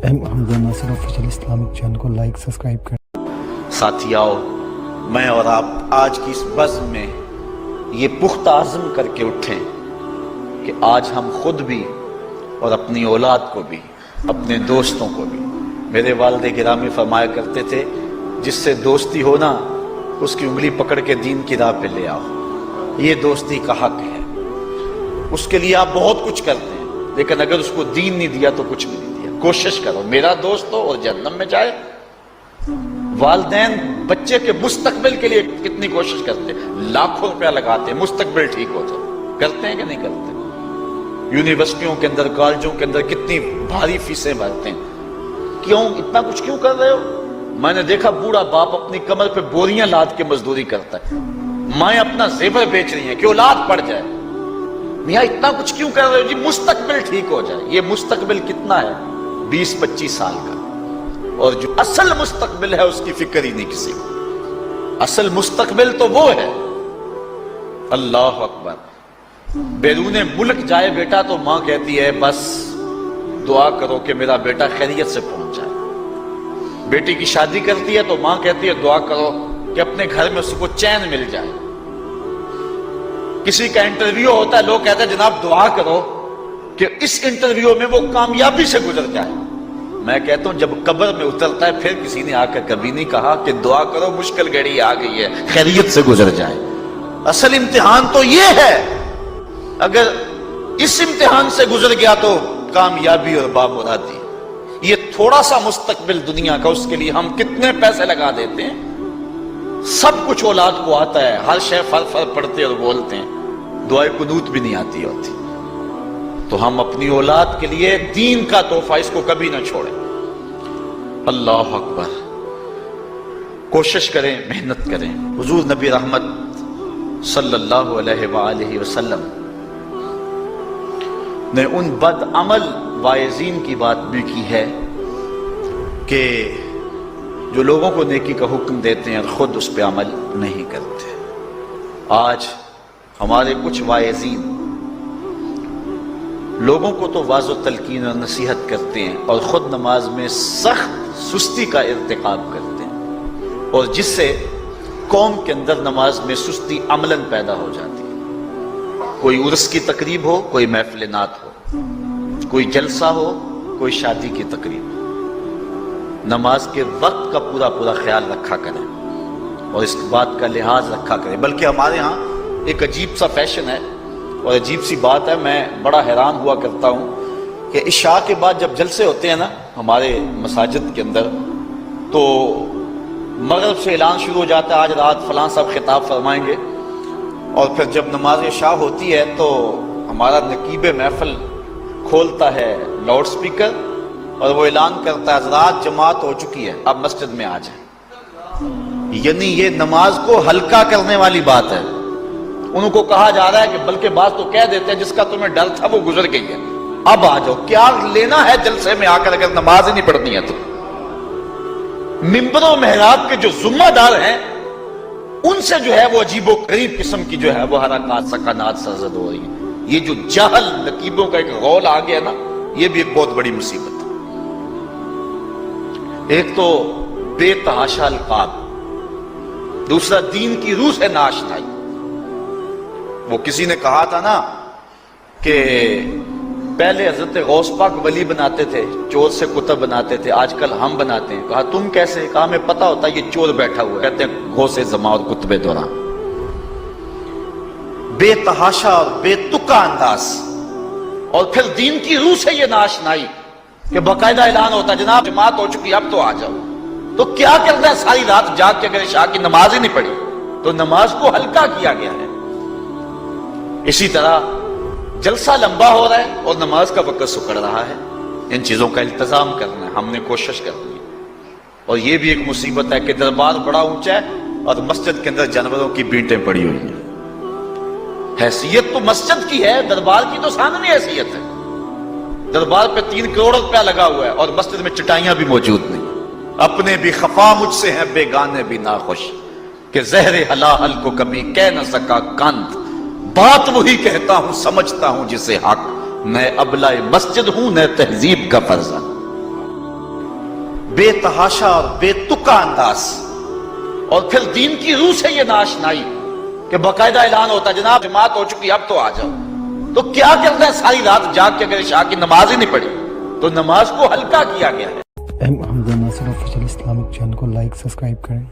حمزہ ناصر official Islamic channel کو like subscribe کریں۔ ساتھیاؤ، میں اور آپ آج کی اس بزم میں یہ پختہ عزم کر کے اٹھیں کہ آج ہم خود بھی اور اپنی اولاد کو بھی، اپنے دوستوں کو بھی، میرے والد گرامی فرمایا کرتے تھے جس سے دوستی ہو نا اس کی انگلی پکڑ کے دین کی راہ پہ لے آؤ، یہ دوستی کا حق ہے۔ اس کے لیے آپ بہت کچھ کرتے ہیں لیکن اگر اس کو دین نہیں دیا تو کچھ بھی نہیں دیا۔ کوشش کرو میرا دوست ہو اور جہنم میں جائے۔ والدین بچے کے مستقبل کے لیے کتنی کوشش کرتے ہیں، لاکھوں روپیہ لگاتے ہیں مستقبل ٹھیک ہو تو، کرتے ہیں کہ نہیں کرتے؟ یونیورسٹیوں کے اندر، کالجوں کے اندر کتنی بھاری فیسیں بھرتے ہیں، کیوں اتنا کچھ کیوں کر رہے ہو؟ میں نے دیکھا بوڑھا باپ اپنی کمر پہ بوریاں لاد کے مزدوری کرتا ہے، مائیں اپنا زیور بیچ رہی ہیں کہ اولاد پڑ جائے۔ میاں اتنا کچھ کیوں کر رہے ہو؟ جی مستقبل ٹھیک ہو جائے۔ یہ مستقبل کتنا ہے؟ 20-25 سال کا، اور جو اصل مستقبل ہے اس کی فکر ہی نہیں کسی کو۔ اصل مستقبل تو وہ ہے، اللہ اکبر، بیرون ملک جائے بیٹا تو ماں کہتی ہے بس دعا کرو کہ میرا بیٹا خیریت سے پہنچ جائے۔ بیٹی کی شادی کرتی ہے تو ماں کہتی ہے دعا کرو کہ اپنے گھر میں اس کو چین مل جائے۔ کسی کا انٹرویو ہوتا ہے، لوگ کہتے ہیں جناب دعا کرو کہ اس انٹرویو میں وہ کامیابی سے گزر جائے۔ میں کہتا ہوں جب قبر میں اترتا ہے پھر کسی نے آ کر کبھی نہیں کہا کہ دعا کرو مشکل گھڑی آ گئی ہے خیریت سے گزر جائے۔ اصل امتحان تو یہ ہے، اگر اس امتحان سے گزر گیا تو کامیابی اور بامرادی۔ یہ تھوڑا سا مستقبل دنیا کا، اس کے لیے ہم کتنے پیسے لگا دیتے ہیں۔ سب کچھ اولاد کو آتا ہے، ہر شے فر پڑھتے اور بولتے ہیں، دعائے قنوت بھی نہیں آتی ہوتی۔ تو ہم اپنی اولاد کے لیے دین کا تحفہ اس کو کبھی نہ چھوڑیں۔ اللہ اکبر، کوشش کریں، محنت کریں۔ حضور نبی رحمت صلی اللہ علیہ وآلہ وسلم نے ان بد عمل واعظین کی بات بھی کی ہے کہ جو لوگوں کو نیکی کا حکم دیتے ہیں اور خود اس پہ عمل نہیں کرتے۔ آج ہمارے کچھ واعظین لوگوں کو تو واعظ و تلقین اور نصیحت کرتے ہیں اور خود نماز میں سخت سستی کا ارتکاب کرتے ہیں، اور جس سے قوم کے اندر نماز میں سستی عملاً پیدا ہو جاتی ہے۔ کوئی عرس کی تقریب ہو، کوئی محفل نعت ہو، کوئی جلسہ ہو، کوئی شادی کی تقریب ہو، نماز کے وقت کا پورا خیال رکھا کریں اور اس بات کا لحاظ رکھا کریں۔ بلکہ ہمارے ہاں ایک عجیب سا فیشن ہے اور عجیب سی بات ہے، میں بڑا حیران ہوا کرتا ہوں کہ عشاء کے بعد جب جلسے ہوتے ہیں نا ہمارے مساجد کے اندر، تو مغرب سے اعلان شروع ہو جاتا ہے آج رات فلاں صاحب خطاب فرمائیں گے، اور پھر جب نماز عشاء ہوتی ہے تو ہمارا نقیب محفل کھولتا ہے لاؤڈ سپیکر اور وہ اعلان کرتا ہے حضرات جماعت ہو چکی ہے، اب مسجد میں آ جائیں۔ یعنی یہ نماز کو ہلکا کرنے والی بات ہے۔ انہوں کو کہا جا رہا ہے کہ بلکہ بعض تو کہہ دیتے ہیں جس کا تمہیں ڈر تھا وہ گزر گئی ہے، اب آ جاؤ۔ کیا لینا ہے جلسے میں آ کر اگر نماز ہی نہیں پڑھنی ہے تو؟ ممبر و محراب کے جو ذمہ دار ہیں ان سے جو ہے وہ عجیب و غریب قسم کی جو ہے وہ حرکات سکنات سرزد ہو رہی ہے۔ یہ جو جاہل نقیبوں کا ایک غول آ گیا نا، یہ بھی ایک بہت بڑی مصیبت ہے۔ ایک تو بے تحاشا القاب، دوسرا دین کی روح سے ناآشنائی۔ وہ کسی نے کہا تھا نا کہ پہلے حضرت غوث پاک ولی بناتے تھے، چور سے کتب بناتے تھے، آج کل ہم بناتے ہیں۔ کہا تم کیسے؟ کہا ہمیں پتا ہوتا ہے یہ چور بیٹھا ہوا ہے، کہتے ہیں غوث زماں اور کتب دوران۔ بے تحاشا اور بے تکا انداز، اور پھر دین کی روح سے یہ ناآشنائی کہ باقاعدہ اعلان ہوتا ہے جناب جماعت ہو چکی اب تو آ جاؤ۔ تو کیا کرنا ہے ساری رات جاگ کے اگر عشاء کی نماز ہی نہیں پڑھی تو نماز کو ہلکا کیا گیا ہے۔ اسی طرح جلسہ لمبا ہو رہا ہے اور نماز کا وقت سکڑ رہا ہے۔ ان چیزوں کا التزام کرنا ہے، ہم نے کوشش کرنی ہے۔ اور یہ بھی ایک مصیبت ہے کہ دربار بڑا اونچا ہے اور مسجد کے اندر جانوروں کی بینٹیں پڑی ہوئی ہیں۔ حیثیت تو مسجد کی ہے، دربار کی تو ثانوی حیثیت ہے۔ دربار پہ 3 کروڑ روپیہ لگا ہوا ہے اور مسجد میں چٹائیاں بھی موجود نہیں۔ اپنے بھی خفا مجھ سے ہیں بیگانے بھی ناخوش، کہ زہر حلال کو کبھی کہہ نہ سکا کند، بات وہی کہتا ہوں سمجھتا ہوں جسے حق، میں ابلہ مسجد ہوں نہ تہذیب کا فرزند۔ بے تحاشا اور بے تکا انداز، اور پھر دین کی روح سے یہ ناشنائی کہ باقاعدہ اعلان ہوتا جناب جماعت ہو چکی اب تو آ جاؤ. تو کیا کرنا ہے ساری رات جاگ کے اگر عشاء کی نماز ہی نہیں پڑھی تو نماز کو ہلکا کیا گیا ہے. ایم حمزہ ناصر آفیشیل اسلامک چینل کو لائک سبسکرائب کریں.